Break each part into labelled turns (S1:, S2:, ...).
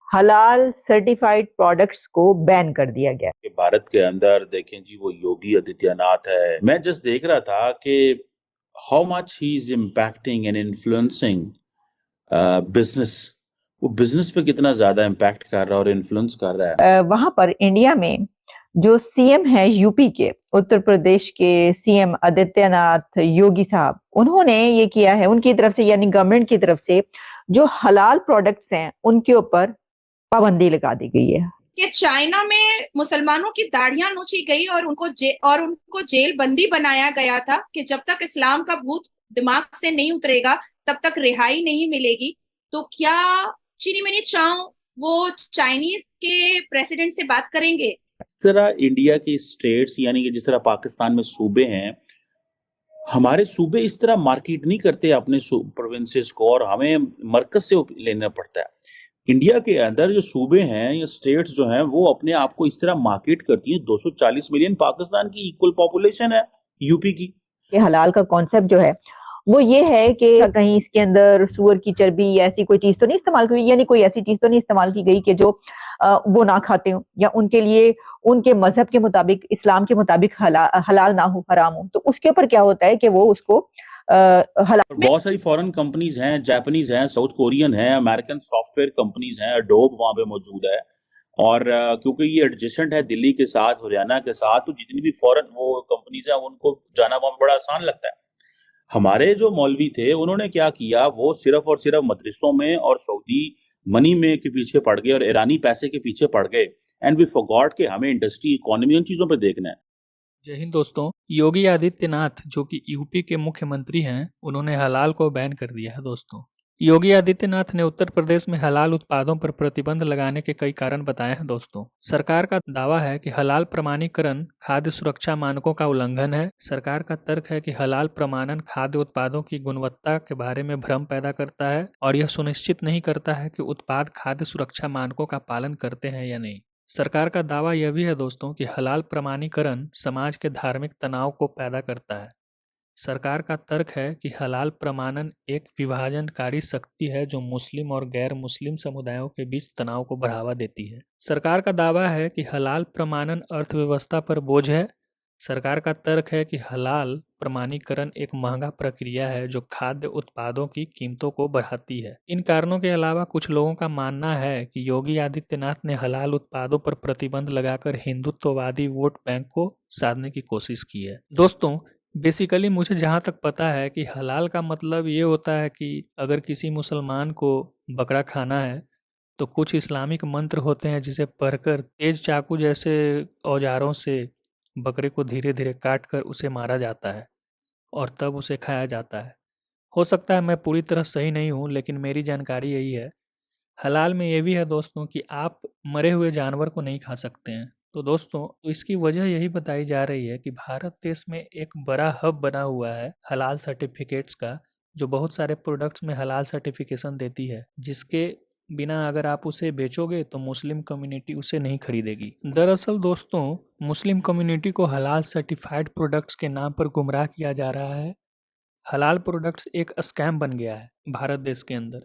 S1: हलाल certified products को ban कर दिया गया।
S2: कि भारत के अंदर देखें जी, वो योगी आदित्यनाथ है। मैं जस्ट देख रहा था कि how much he is impacting and influencing business. वो बिजनेस पे कितना ज्यादा इम्पैक्ट कर रहा है और इन्फ्लुएंस कर रहा है।
S1: वहां पर इंडिया में जो सीएम है यूपी के, उत्तर प्रदेश के सीएम आदित्यनाथ योगी साहब, उन्होंने ये किया है उनकी तरफ से, यानी गवर्नमेंट की तरफ से जो हलाल प्रोडक्ट्स हैं उनके ऊपर पाबंदी लगा दी गई है।
S3: कि चाइना में मुसलमानों की दाढ़ियां नोची गई और उनको जेल बंदी बनाया गया था कि जब तक इस्लाम का भूत दिमाग से नहीं उतरेगा तब तक रिहाई नहीं मिलेगी। तो क्या चीनी मिनी चाओ वो चाइनीज के प्रेसिडेंट से बात करेंगे?
S2: इस तरह इंडिया की स्टेट्स, यानी कि जिस तरह पाकिस्तान में सूबे हैं, हमारे सूबे इस तरह मार्केट नहीं करते अपने प्रोविंसेस को, और हमें मरकज से लेना पड़ता है। इंडिया के अंदर जो सूबे हैं या स्टेट्स जो हैं वो अपने आप को इस तरह मार्केट करती हैं। 240 मिलियन पाकिस्तान की इक्वल पॉपुलेशन है यूपी की।
S1: ये हलाल का कॉन्सेप्ट जो है वो ये है कि कहीं इसके अंदर सुअर की चर्बी या ऐसी कोई चीज तो नहीं इस्तेमाल की हुई, यानी कोई ऐसी चीज तो नहीं इस्तेमाल की गई कि जो वो ना खाते हो, या उनके लिए उनके मजहब के मुताबिक, इस्लाम के मुताबिक हलाल ना हो, हराम हो। तो उसके ऊपर क्या होता है कि वो उसको हलाल।
S2: बहुत सारी फॉरेन कंपनीज हैं, जापानीज हैं, साउथ कोरियन हैं, अमेरिकन सॉफ्टवेयर कंपनीज हैं, एडोब वहां पे मौजूद है। और क्योंकि ये एडजेसेंट है दिल्ली के साथ, हरियाणा के साथ, तो जितनी भी फॉरेन वो कंपनीज हैं उनको जाना वहां पे बड़ा आसान लगता है। हमारे जो मौलवी थे उन्होंने क्या किया, वो सिर्फ और सिर्फ मदरसों में और सऊदी मनी में के पीछे पड़ गए और ईरानी पैसे के पीछे पड़ गए। एंड वी फॉरगॉट कि हमें इंडस्ट्री, इकोनॉमी, उन चीजों पे देखना है।
S4: जय हिंद दोस्तों। योगी आदित्यनाथ जो कि यूपी के मुख्यमंत्री हैं, उन्होंने हलाल को बैन कर दिया है। दोस्तों, योगी आदित्यनाथ ने उत्तर प्रदेश में हलाल उत्पादों पर प्रतिबंध लगाने के कई कारण बताए हैं। दोस्तों, सरकार का दावा है कि हलाल प्रमाणीकरण खाद्य सुरक्षा मानकों का उल्लंघन है। सरकार का तर्क है कि हलाल प्रमाणन खाद्य उत्पादों की गुणवत्ता के बारे में भ्रम पैदा करता है और यह सुनिश्चित नहीं करता है कि उत्पाद खाद्य सुरक्षा मानकों का पालन करते हैं या नहीं। सरकार का दावा यह भी है दोस्तों कि हलाल प्रमाणीकरण समाज के धार्मिक तनाव को पैदा करता है। सरकार का तर्क है कि हलाल प्रमाणन एक विभाजनकारी शक्ति है जो मुस्लिम और गैर मुस्लिम समुदायों के बीच तनाव को बढ़ावा देती है। सरकार का दावा है कि हलाल प्रमाणन अर्थव्यवस्था पर बोझ है। सरकार का तर्क है कि हलाल प्रमाणीकरण एक महंगा प्रक्रिया है जो खाद्य उत्पादों की कीमतों को बढ़ाती है। इन कारणों के अलावा कुछ लोगों का मानना है कि योगी आदित्यनाथ ने हलाल उत्पादों पर प्रतिबंध लगाकर हिंदुत्ववादी वोट बैंक को साधने की कोशिश की है। दोस्तों, बेसिकली मुझे जहाँ तक पता है कि हलाल का मतलब ये होता है कि अगर किसी मुसलमान को बकरा खाना है तो कुछ इस्लामिक मंत्र होते हैं जिसे पढ़कर तेज चाकू जैसे औजारों से बकरे को धीरे धीरे काट कर उसे मारा जाता है और तब उसे खाया जाता है। हो सकता है मैं पूरी तरह सही नहीं हूँ, लेकिन मेरी जानकारी यही है। हलाल में ये भी है दोस्तों कि आप मरे हुए जानवर को नहीं खा सकते हैं। तो दोस्तों, तो इसकी वजह यही बताई जा रही है कि भारत देश में एक बड़ा हब बना हुआ है हलाल सर्टिफिकेट्स का, जो बहुत सारे प्रोडक्ट्स में हलाल सर्टिफिकेशन देती है, जिसके बिना अगर आप उसे बेचोगे तो मुस्लिम कम्युनिटी उसे नहीं खरीदेगी। दरअसल दोस्तों, मुस्लिम कम्युनिटी को हलाल सर्टिफाइड प्रोडक्ट्स के नाम पर गुमराह किया जा रहा है। हलाल प्रोडक्ट्स एक स्कैम बन गया है भारत देश के अंदर,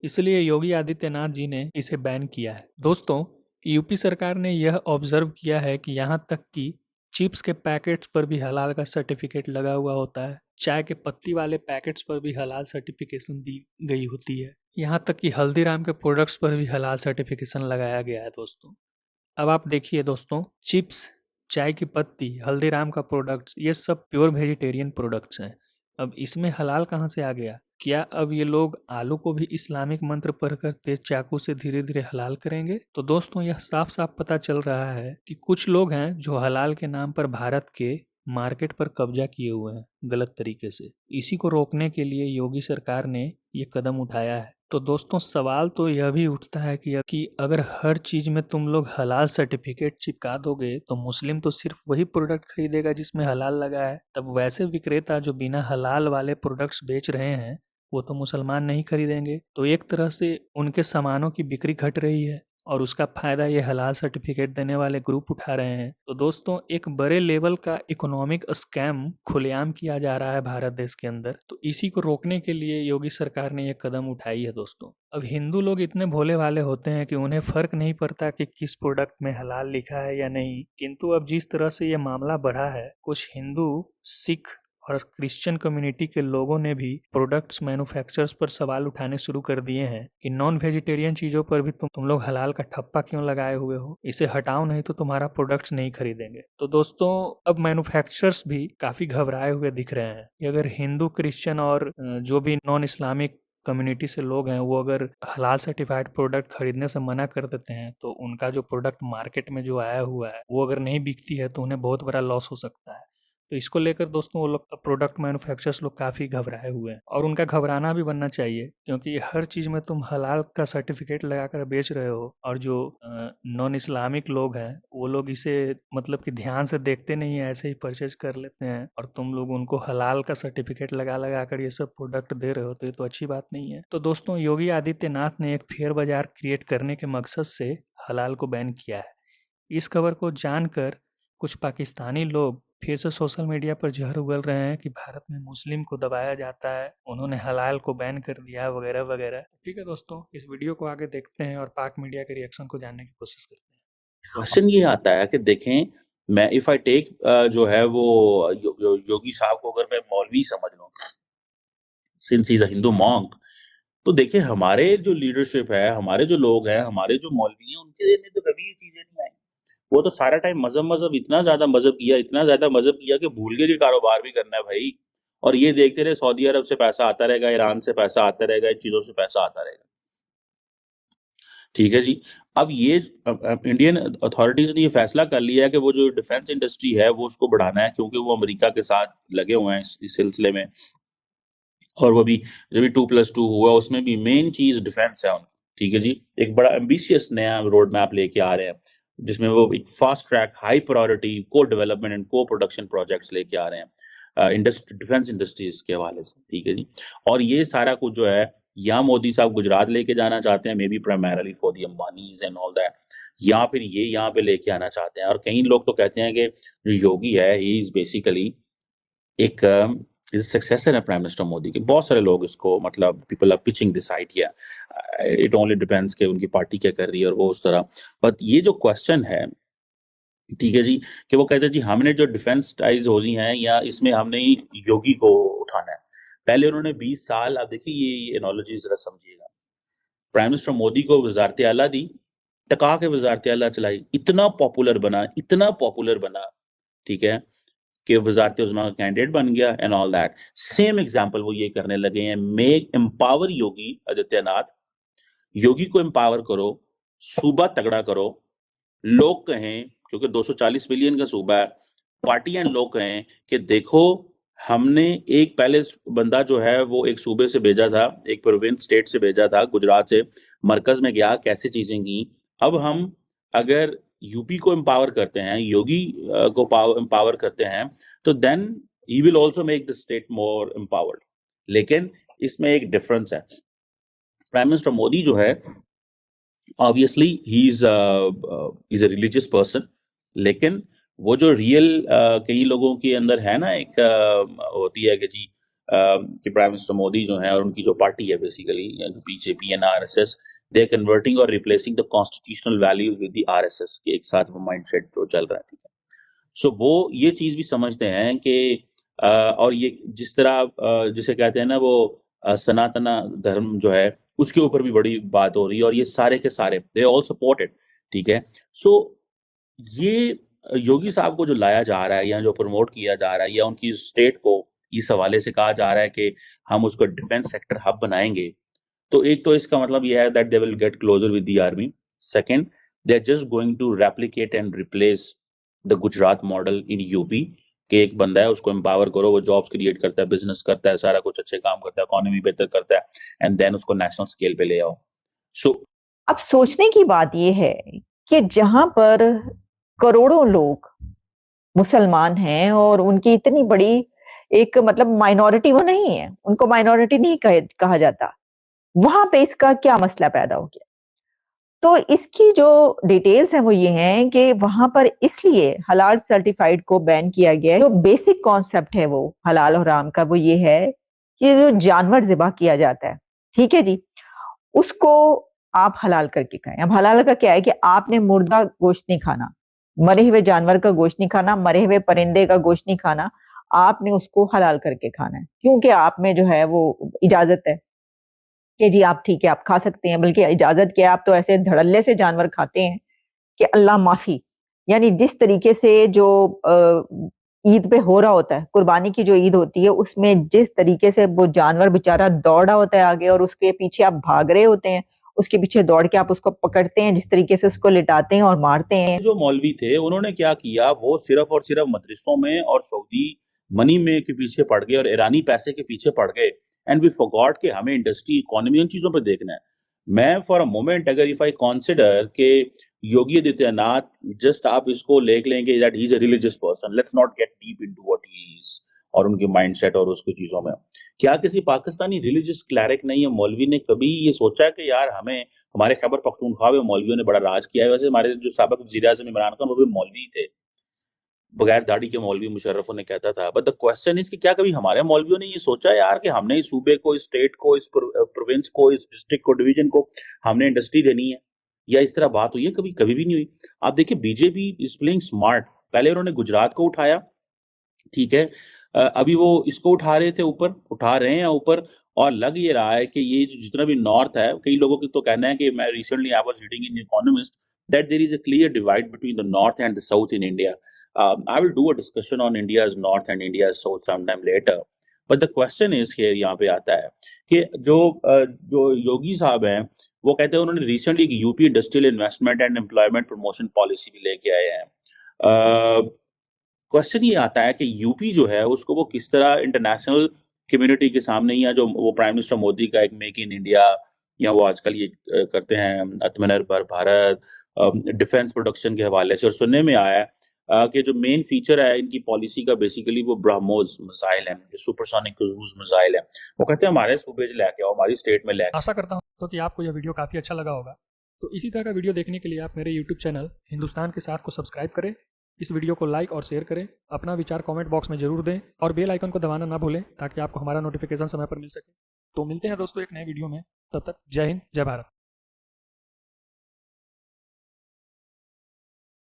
S4: इसलिए योगी आदित्यनाथ जी ने इसे बैन किया है। दोस्तों, यूपी सरकार ने यह ऑब्जर्व किया है कि यहाँ तक कि चिप्स के पैकेट्स पर भी हलाल का सर्टिफिकेट लगा हुआ होता है, चाय के पत्ती वाले पैकेट्स पर भी हलाल सर्टिफिकेशन दी गई होती है, यहाँ तक कि हल्दीराम के प्रोडक्ट्स पर भी हलाल सर्टिफिकेशन लगाया गया है। दोस्तों, अब आप देखिए दोस्तों, चिप्स, चाय की पत्ती, हल्दीराम का प्रोडक्ट्स, ये सब प्योर वेजिटेरियन प्रोडक्ट्स हैं। अब इसमें हलाल कहाँ से आ गया? क्या अब ये लोग आलू को भी इस्लामिक मंत्र पढ़कर तेज चाकू से धीरे धीरे हलाल करेंगे? तो दोस्तों, यह साफ साफ पता चल रहा है कि कुछ लोग हैं जो हलाल के नाम पर भारत के मार्केट पर कब्जा किए हुए हैं गलत तरीके से। इसी को रोकने के लिए योगी सरकार ने ये कदम उठाया है। तो दोस्तों, सवाल तो यह भी उठता है कि अगर हर चीज में तुम लोग हलाल सर्टिफिकेट चिपका दोगे तो मुस्लिम तो सिर्फ वही प्रोडक्ट खरीदेगा जिसमें हलाल लगा है। तब वैसे विक्रेता जो बिना हलाल वाले प्रोडक्ट्स बेच रहे हैं वो तो मुसलमान नहीं खरीदेंगे। तो एक तरह से उनके सामानों की बिक्री घट रही है। और उसका फायदा ये हलाल सर्टिफिकेट देने वाले ग्रुप उठा रहे हैं। तो दोस्तों एक बड़े लेवल का इकोनॉमिक स्कैम खुलेआम किया जा रहा है भारत देश के अंदर। तो इसी को रोकने के लिए योगी सरकार ने ये कदम उठाई है दोस्तों। अब हिंदू लोग इतने भोले वाले होते हैं कि उन्हें फर्क नहीं पड़ता कि किस प्रोडक्ट में हलाल लिखा है या नहीं, किंतु अब जिस तरह से ये मामला बढ़ा है, कुछ हिंदू, सिख और क्रिश्चियन कम्युनिटी के लोगों ने भी प्रोडक्ट्स मैन्युफैक्चरर्स पर सवाल उठाने शुरू कर दिए हैं कि नॉन वेजिटेरियन चीज़ों पर भी तुम लोग हलाल का ठप्पा क्यों लगाए हुए हो, इसे हटाओ नहीं तो तुम्हारा प्रोडक्ट्स नहीं खरीदेंगे। तो दोस्तों अब मैन्युफैक्चरर्स भी काफ़ी घबराए हुए दिख रहे हैं कि अगर हिंदू, क्रिश्चियन और जो भी नॉन इस्लामिक कम्युनिटी से लोग हैं वो अगर हलाल सर्टिफाइड प्रोडक्ट खरीदने से मना कर देते हैं तो उनका जो प्रोडक्ट मार्केट में जो आया हुआ है वो अगर नहीं बिकती है तो उन्हें बहुत बड़ा लॉस हो सकता है। तो इसको लेकर दोस्तों वो लोग प्रोडक्ट मैन्युफैक्चरर्स लोग काफ़ी घबराए हुए हैं और उनका घबराना भी बनना चाहिए, क्योंकि हर चीज़ में तुम हलाल का सर्टिफिकेट लगाकर बेच रहे हो और जो नॉन इस्लामिक लोग हैं वो लोग इसे मतलब कि ध्यान से देखते नहीं है, ऐसे ही परचेज कर लेते हैं और तुम लोग उनको हलाल का सर्टिफिकेट लगा कर ये सब प्रोडक्ट दे रहे हो, तो ये तो अच्छी बात नहीं है। तो दोस्तों योगी आदित्यनाथ ने एक फेयर बाजार क्रिएट करने के मकसद से हलाल को बैन किया है। इस खबर को जानकर कुछ पाकिस्तानी लोग फिर से सोशल मीडिया पर जहर उगल रहे हैं कि भारत में मुस्लिम को दबाया जाता है, उन्होंने हलाल को बैन कर दिया वगैरह वगैरह। ठीक है दोस्तों, इस वीडियो को आगे देखते हैं और पाक मीडिया के रिएक्शन को जानने की कोशिश करते हैं।
S2: क्वेश्चन ये आता है कि देखें, मैं इफ आई टेक जो है वो योगी साहब को अगर मैं मौलवी समझ लूं, since he is a Hindu monk, तो देखिए हमारे जो लीडरशिप है, हमारे जो लोग हैं, हमारे जो मौलवी हैं, उनके में तो कभी ये चीजें नहीं आई। वो तो सारा टाइम मजहब इतना ज्यादा मजहब किया कि भूल गए कि कारोबार भी करना है भाई। और ये देखते रहे सऊदी अरब से पैसा आता रहेगा, ईरान से पैसा आता रहेगा, इन चीजों से पैसा आता रहेगा। ठीक है जी। अब ये इंडियन अथॉरिटीज ने ये फैसला कर लिया है कि वो जो डिफेंस इंडस्ट्री है वो उसको बढ़ाना है, क्योंकि वो अमेरिका के साथ लगे हुए हैं इस सिलसिले में। और वो भी जब भी 2+2 हुआ उसमें भी मेन चीज डिफेंस है उनकी। ठीक है जी। एक बड़ा एम्बिशियस नया रोड मैप लेके आ रहे हैं जिसमें वो एक फास्ट ट्रैक, हाई प्रायोरिटी को डेवलपमेंट एंड को प्रोडक्शन प्रोजेक्ट्स लेके आ रहे हैं डिफेंस इंडस्ट्रीज के हवाले से। ठीक है जी। और ये सारा कुछ जो है या मोदी साहब गुजरात लेके जाना चाहते हैं, may be primarily for the Ambanis and all that, या फिर ये यहाँ पे लेके आना चाहते हैं। और कई लोग तो कहते हैं कि जो योगी है ही इज बेसिकली एक सक्सेसर है प्राइम मिनिस्टर मोदी के। बहुत सारे लोग इसको मतलब people are pitching this idea, it only depends कि उनकी पार्टी क्या कर रही है और वो उस तरह। बट ये जो क्वेश्चन है, ठीक है जी, कि वो कहते हैं जी हमने जो डिफेंस टाइज हो रही हैं या इसमें हमने योगी को उठाना है। पहले उन्होंने 20 साल, अब देखिए ये एनोलॉजी जरा समझिएगा, प्राइम मिनिस्टर मोदी को वजारत आला दी, टका के वजारत आला चलाई, इतना पॉपुलर बना, ठीक है, कि वजारत उज़्मा का कैंडिडेट बन गया and all that. Same example वो ये करने लगे हैं, मेक एम्पावर योगी आदित्यनाथ, योगी को एम्पावर करो, सूबा तगड़ा करो, लोग कहें, क्योंकि 240 मिलियन का सूबा है, पार्टी एंड लोग कहें कि देखो हमने एक पहले बंदा जो है वो एक सूबे से भेजा था, एक प्रोविंस स्टेट से भेजा था, गुजरात से मरकज में गया, कैसे चीजें की। अब हम अगर यूपी को एम्पावर करते हैं, योगी को एम्पावर करते हैं, तो then he will also make the state more empowered. लेकिन इसमें एक डिफरेंस है, प्राइम मिनिस्टर मोदी जो है obviously he is a religious person, लेकिन वो जो रियल कई लोगों के अंदर है ना, एक होती है कि जी कि प्राइम मिनिस्टर मोदी जो है और उनकी जो पार्टी है basically BJP and RSS, they are converting और replacing the constitutional values with the RSS के एक साथ वो माइंडसेट जो चल रहा है। ठीक है, सो वो ये चीज भी समझते हैं कि और ये जिस तरह जिसे कहते हैं ना वो सनातना धर्म जो है उसके ऊपर भी बड़ी बात हो रही है, और ये सारे के सारे दे ऑल सपोर्टेड। ठीक है, सो ये योगी साहब को जो लाया जा रहा है या जो प्रमोट किया जा रहा है या उनकी स्टेट को इस हवाले से कहा जा रहा है कि हम उसको डिफेंस सेक्टर हब बनाएंगे, तो एक तो इसका मतलब यह है that they will get closer with the army. Second, they are just going to replicate and replace the Gujarat model in UP, कि एक बंदा है उसको एम्पावर करो, वो जॉब्स क्रिएट करता है, बिजनेस करता है, सारा कुछ अच्छे काम करता है, इकोनॉमी बेहतर करता है, एंड देन उसको नेशनल स्केल पे ले आओ। सो
S1: अब सोचने की बात यह है कि जहां पर करोड़ों लोग मुसलमान हैं और उनकी इतनी बड़ी एक मतलब माइनॉरिटी वो नहीं है, उनको माइनॉरिटी नहीं कहा जाता, वहां पे इसका क्या मसला पैदा हो गया? तो इसकी जो डिटेल्स हैं वो ये हैं कि वहां पर इसलिए हलाल सर्टिफाइड को बैन किया गया है। जो बेसिक कॉन्सेप्ट है वो हलाल और हराम का वो ये है कि जो जानवर ज़िबा किया जाता है, ठीक है जी, उसको आप हलाल करके खाएं। अब हलाल का क्या है कि आपने मुर्दा गोश्त नहीं खाना, मरे हुए जानवर का गोश्त नहीं खाना, मरे हुए परिंदे का गोश्त नहीं खाना, आपने उसको हलाल करके खाना है, क्योंकि आप में जो है वो इजाजत है कि जी आप ठीक है आप खा सकते हैं, बल्कि इजाजत क्या है, आप तो ऐसे धड़ल्ले से जानवर खाते हैं कि अल्लाह माफी। यानी जिस तरीके से जो ईद पे हो रहा होता है, कुर्बानी की जो ईद होती है, उसमें जिस तरीके से वो जानवर बेचारा दौड़ रहा होता है आगे और उसके पीछे आप भाग रहे होते हैं, उसके पीछे दौड़ के आप उसको पकड़ते हैं, जिस तरीके से उसको लिटाते हैं और मारते हैं।
S2: जो मौलवी थे उन्होंने क्या किया, वो सिर्फ और सिर्फ मदरसों में और सऊदी मनी में के पीछे पड़ गए और ईरानी पैसे के पीछे पड़ गए, एंड वी फॉरगॉट कि हमें इंडस्ट्री इकोनॉमी उन चीजों पे देखना है। मैं फॉर अ मोमेंट अगर इफ आई कंसिडर के योगी आदित्यनाथ, जस्ट आप इसको लेख लेंगे that he is a religious person, let's not gate deep into what he is और उनके माइंडसेट और उसकी चीजों में। क्या किसी पाकिस्तानी रिलीजियस क्लैरिक ने या मौलवी ने कभी ये सोचा है कि यार हमें, हमारे खैबर पख्तूनख्वा में मौलवियों ने बड़ा राज किया है। वैसे हमारे जो साबिक वज़ीर-ए-आज़म इमरान खान वो भी मौलवी थे, बगैर दाढ़ी के मौलवी मुशर्रफ उन्हें कहता था। बट द क्वेश्चन इज कि क्या कभी हमारे मौलवियों ने ये सोचा यार कि हमने इस सूबे को, इस स्टेट को, इस प्रोविंस को, इस डिस्ट्रिक्ट को, डिवीजन को हमने इंडस्ट्री देनी है, या इस तरह बात हुई है कभी? कभी भी नहीं हुई। आप देखिए बीजेपी इज प्लेइंग स्मार्ट। पहले उन्होंने गुजरात को उठाया, ठीक है, अभी वो इसको उठा रहे थे ऊपर, उठा रहे हैं ऊपर, और लग ये रहा है कि ये जो जितना भी नॉर्थ है, कई लोगों की तो कहना है कि मैं recently I was reading in Economist that there is a clear divide between the north and the south in India. I will do a discussion on India's north and India's south some time later, but the question is here, यहाँ पे आता है कि जो योगी साहब हैं वो कहते हैं उन्होंने रिसेंटली एक UP industrial investment and employment promotion policy भी लेके आए हैं। क्वेश्चन ये आता है कि यूपी जो है उसको वो किस तरह इंटरनेशनल कम्युनिटी के सामने, या जो वो प्राइम मिनिस्टर मोदी का एक मेक इन इंडिया, या वो आजकल ये करते हैं आत्मनिर्भर भारत, डिफेंस प्रोडक्शन के हवाले से, और सुनने में आया है कि जो मेन फीचर है इनकी पॉलिसी का बेसिकली वो ब्रह्मोस मिसाइल है, जो सुपरसोनिक क्रूज मिसाइल है, वो कहते हैं हमारे सूबे से लेके आओ, हमारी स्टेट में लेके।
S4: आशा करता हूँ तो कि आपको यह वीडियो काफ़ी अच्छा लगा होगा। तो इसी तरह का वीडियो देखने के लिए आप मेरे यूट्यूब चैनल हिंदुस्तान के साथ को सब्सक्राइब करें, इस वीडियो को लाइक और शेयर करें, अपना विचार कमेंट बॉक्स में जरूर दें और बेल आइकन को दबाना ना भूलें ताकि आपको हमारा नोटिफिकेशन समय पर मिल सके। तो मिलते हैं दोस्तों एक नए वीडियो में, तब तक जय हिंद जय भारत।